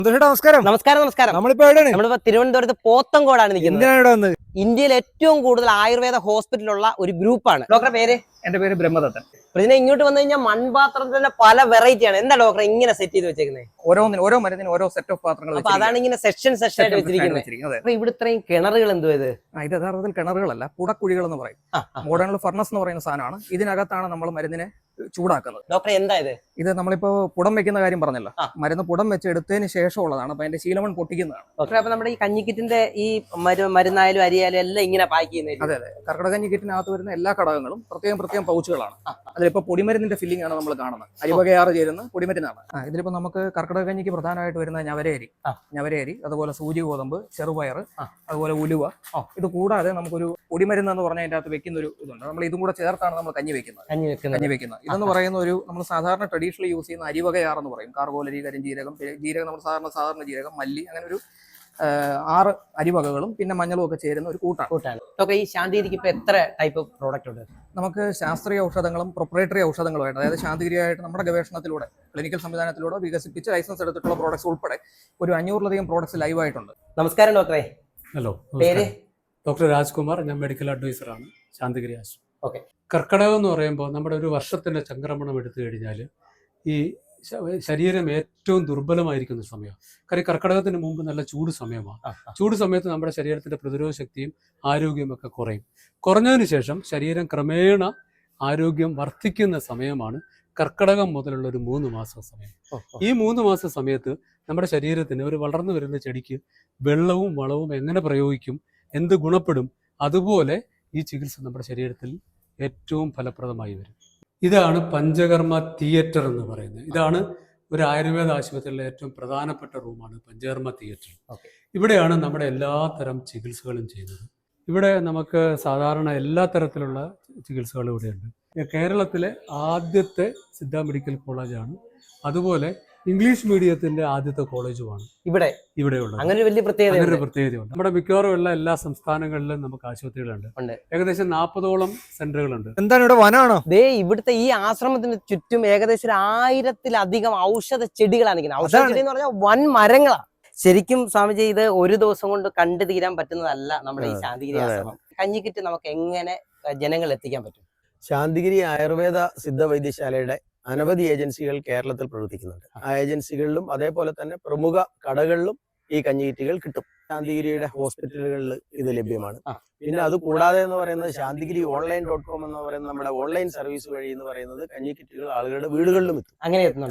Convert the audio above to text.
നമസ്കാരം. നമസ്കാരം നമസ്കാരം. നമ്മളിപ്പോ എവിടെയാണ്? നമ്മളിപ്പോ തിരുവനന്തപുരത്ത് പോത്തങ്കോടാണ് നിൽക്കുന്നത്. എന്തിനാണ് ഇവിടെ വന്നത്? ഇന്ത്യയിൽ ഏറ്റവും കൂടുതൽ ആയുർവേദ ഹോസ്പിറ്റലുള്ള ഒരു ഗ്രൂപ്പാണ്. ഡോക്ടറെ പേര്? എന്റെ പേര് ബ്രഹ്മദത്തൻ. ഇതിനെ ഇങ്ങോട്ട് വന്നു കഴിഞ്ഞാൽ മൺപാത്രത്തിന്റെ പല വെറൈറ്റി ആണ്. എന്താ ഡോക്ടറെ ഇങ്ങനെ സെറ്റ് ചെയ്ത് വെച്ചേക്കുന്നത്? ഓരോ മരുന്നിനും ഓരോ സെറ്റ് ഓഫ് പാത്രങ്ങൾ. അപ്പൊ അതാണ് ഇങ്ങനെ സെക്ഷൻ ആയിട്ട് വെച്ചിരിക്കുന്നത്. അപ്പൊ ഇവിടെ ഇത്രയും കിണറുകൾ എന്തോ ഇത് യഥാർത്ഥത്തിൽ കിണറുകളല്ല, പുടക്കുഴികൾ എന്ന് പറയും. മോഡേൺ ഫർണസ് എന്ന് പറയുന്ന സാധനമാണ്. ഇതിനകത്താണ് നമ്മൾ മരുന്നിനെ ചൂടാക്കുന്നത്. ഡോക്ടറെ എന്താ ഇത്? ഇത് നമ്മളിപ്പോ പുടം വെക്കുന്ന കാര്യം പറഞ്ഞല്ലോ, മരുന്ന് പുടം വെച്ച് എടുത്തതിന് ശേഷമുള്ളതാണ്. അപ്പൊ അതിന്റെ ശീലമൺ പൊട്ടിക്കുന്നതാണ്. ഡോക്ടറെ അപ്പൊ നമ്മുടെ ഈ കഞ്ഞിക്കിറ്റിന്റെ ഈ മരുന്നായാലും അരിയായാലും എല്ലാം ഇങ്ങനെ പാക്ക് ചെയ്യുന്നത്? അതെ. കർക്കിടകഞ്ഞി കിറ്റിനകത്ത് വരുന്ന എല്ലാ ഘടകങ്ങളും പ്രത്യേകം പൗച്ചുകളാണ്. അതിലിപ്പോ പൊടിമരുന്നിന്റെ ഫില്ലിംഗ് ആണ് നമ്മൾ കാണുന്നത്. അരിവകയാറ് ചേരുന്ന പൊടിമരുന്നാണ്. ഇതിലിപ്പോ നമുക്ക് കർക്കിടകഞ്ഞിക്ക് പ്രധാനമായിട്ട് വരുന്ന ഞവരയരി, അതുപോലെ സൂചി ഗോതമ്പ്, ചെറുപയർ, അതുപോലെ ഉലുവ. ഇത് കൂടാതെ നമുക്കൊരു പൊടിമരുന്ന് എന്ന് പറഞ്ഞാൽ അതിന്റെ അകത്ത് വെക്കുന്ന ഒരു ഇതുണ്ട്. നമ്മൾ ഇതും കൂടെ ചേർത്താണ് നമ്മൾ കഞ്ഞി വെക്കുന്നത്. ഇതെന്ന് പറയുന്ന ഒരു നമ്മൾ സാധാരണ ട്രഡീഷണലി യൂസ് ചെയ്യുന്ന അരിവകയാറെന്ന് പറയും. കാർബോലരി, കരിഞ്ജീരകം, നമ്മൾ സാധാരണ ജീരകം, മല്ലി, അങ്ങനെ ഒരു 6 അരിവകകളും പിന്നെ മഞ്ഞളും ഒക്കെ ചേരുന്ന ഒരു കൂട്ടാണ്. ഈ ശാന്തിഗിരിക്ക് ഇപ്പൊ എത്ര ടൈപ്പ് പ്രോഡക്റ്റ് ഉണ്ട്? നമുക്ക് ശാസ്ത്രീയ ഔഷധങ്ങളും പ്രൊപ്രൈറ്ററി ഔഷധങ്ങളുമായിട്ട്, അതായത് ശാന്തിഗിരിയായിട്ട് നമ്മുടെ ഗവേഷണത്തിലൂടെ ക്ലിനിക്കൽ സംവിധാനത്തിലൂടെ വികസിപ്പിച്ച് ലൈസൻസ് എടുത്തിട്ടുള്ള പ്രോഡക്ട്സ് ഉൾപ്പെടെ ഒരു 500-ലധികം പ്രോഡക്ട്സ് ലൈവായിട്ടുണ്ട്. നമസ്കാരം ഡോക്ടറെ. ഹലോ, പേര്? ഡോക്ടർ രാജ്കുമാർ. ഞാൻ മെഡിക്കൽ അഡ്വൈസറാണ് ശാന്തിഗിരി ആശുപത്രി. ഓക്കെ. കർക്കിടകം എന്ന് പറയുമ്പോൾ നമ്മുടെ ഒരു വർഷത്തിന്റെ ചംക്രമണം എടുത്തു കഴിഞ്ഞാൽ ഈ ശരീരം ഏറ്റവും ദുർബലമായിരിക്കുന്ന സമയമാണ്. കാര്യം കർക്കിടകത്തിന് മുമ്പ് നല്ല ചൂട് സമയമാണ്. ചൂട് സമയത്ത് നമ്മുടെ ശരീരത്തിന്റെ പ്രതിരോധ ശക്തിയും ആരോഗ്യവും ഒക്കെ കുറഞ്ഞതിന് ശേഷം ശരീരം ക്രമേണ ആരോഗ്യം വർദ്ധിക്കുന്ന സമയമാണ് കർക്കിടകം മുതലുള്ള ഒരു 3 മാസ സമയം. ഈ 3 മാസ സമയത്ത് നമ്മുടെ ശരീരത്തിന് ഒരു വളർന്നു വരുന്ന ചെടിക്ക് വെള്ളവും വളവും എങ്ങനെ പ്രയോഗിക്കും, എന്ത് ഗുണപ്പെടും, അതുപോലെ ഈ ചികിത്സ നമ്മുടെ ശരീരത്തിൽ ഏറ്റവും ഫലപ്രദമായി വരും. ഇതാണ് പഞ്ചകർമ്മ തിയേറ്റർ എന്ന് പറയുന്നത്. ഇതാണ് ഒരു ആയുർവേദ ആശുപത്രിയിലെ ഏറ്റവും പ്രധാനപ്പെട്ട റൂമാണ് പഞ്ചകർമ്മ തിയേറ്റർ. ഇവിടെയാണ് നമ്മുടെ എല്ലാ തരം ചികിത്സകളും ചെയ്യുന്നത്. ഇവിടെ നമുക്ക് സാധാരണ എല്ലാ തരത്തിലുള്ള ചികിത്സകളും ഇവിടെയുണ്ട്. കേരളത്തിലെ ആദ്യത്തെ സിദ്ധ മെഡിക്കൽ കോളേജാണ്. അതുപോലെ ഇംഗ്ലീഷ് മീഡിയത്തിന്റെ ആദ്യത്തെ കോളേജുമാണ് ഇവിടെയുള്ളത്. അങ്ങനെ ഒരു വലിയ പ്രത്യേകതയുണ്ട്. നമ്മുടെ മിക്കവാറും എല്ലാ സംസ്ഥാനങ്ങളിലും നമുക്ക് ആശുപത്രികളുണ്ട്. ഏകദേശം 40ഓളം സെന്ററുകളുണ്ട്. എന്താണ് ഇവിടെ വനാണോ? ഇവിടുത്തെ ഈ ആശ്രമത്തിന് ചുറ്റും ഏകദേശം 1000-ലധികം ഔഷധ ചെടികളാണ് നിൽക്കുന്നത്. ഔഷധ ചെടി എന്ന് പറഞ്ഞാൽ വൻ മരങ്ങളാണ്. ശരിക്കും സ്വാമിജി, ഇത് ഒരു ദിവസം കൊണ്ട് കണ്ടു തീരാൻ പറ്റുന്നതല്ല നമ്മുടെ ഈ ശാന്തിഗിരി ആശ്രമം. കഞ്ഞിക്കിറ്റ് നമുക്ക് എങ്ങനെ ജനങ്ങൾ എത്തിക്കാൻ പറ്റും? ശാന്തിഗിരി ആയുർവേദ സിദ്ധ വൈദ്യശാലയുടെ അനവധി ഏജൻസികൾ കേരളത്തിൽ പ്രവർത്തിക്കുന്നുണ്ട്. ആ ഏജൻസികളിലും അതേപോലെ തന്നെ പ്രമുഖ കടകളിലും ഈ കഞ്ഞിക്കിറ്റുകൾ കിട്ടും. ശാന്തിഗിരിയുടെ ഹോസ്പിറ്റലുകളിൽ ഇത് ലഭ്യമാണ്. പിന്നെ അത് കൂടാതെ എന്ന് പറയുന്നത് ശാന്തിഗിരി online.com എന്ന് പറയുന്ന നമ്മുടെ ഓൺലൈൻ സർവീസ് വഴി എന്ന് പറയുന്നത് കഞ്ഞിക്കിറ്റുകൾ ആളുകളുടെ വീടുകളിലും എത്തും. അങ്ങനെ എത്തുന്നുണ്ട്.